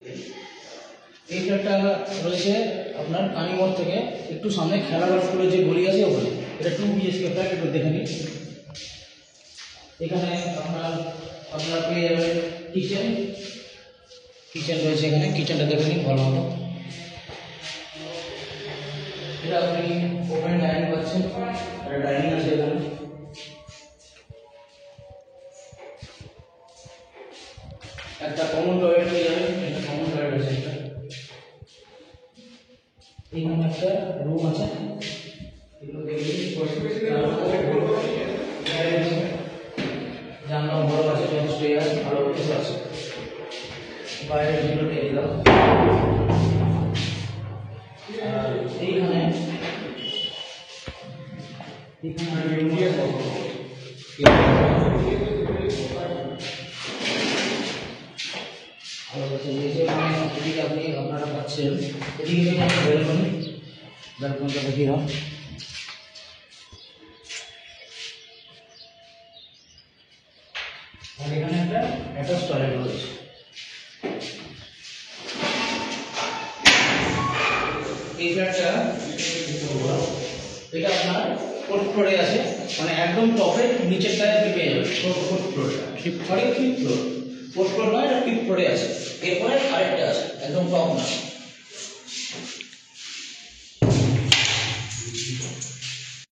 এই ফ্ল্যাটটা রয়েছে আপনার কানিমোড় থেকে একটু সামনে খেলাঘর স্কুলের যে গলি আছে ওখানে। এটা 2 BHK ফ্ল্যাট, একটু দেখে নিন। এখানে আপনার পেয়ে যাবেন কিচেন রয়েছে এখানে। কিচেনটা দেখে নিন ভালো মতো। এটা আপনি ওপেন ডাইনিং পাচ্ছেন, একটা ডাইনিং আছে এখানে। একটা কমন টয়লেট পেয়ে যাবেন, একটা কমন টয়লেট আছে এটা। এখানে একটা রুম আছে, এগুলো দেখে জানলা বড় আছে, যথেষ্ট আছে, ভালো কিছু আছে। বাইরের ভিডিও দিয়ে দিলাম। এইখানে আপনি আপনারা পাচ্ছেন। এদিকে ব্যালকনিটা দেখিয়ে দাও। আর এখানে একটা অ্যাটাচ টয়লেট রয়েছে। এই ফ্ল্যাটটা এটা আপনার 4th ফ্লোরে আছে, মানে একদম টপে নিচেরটায় আপনি পেয়ে যাবেন। 4th ফ্লোরটা 5th ফ্লোর, 4th ফ্লোর নয়, এটা 5th ফ্লোরে আছে। এরপরে আরেকটা আছে একদম টপ না।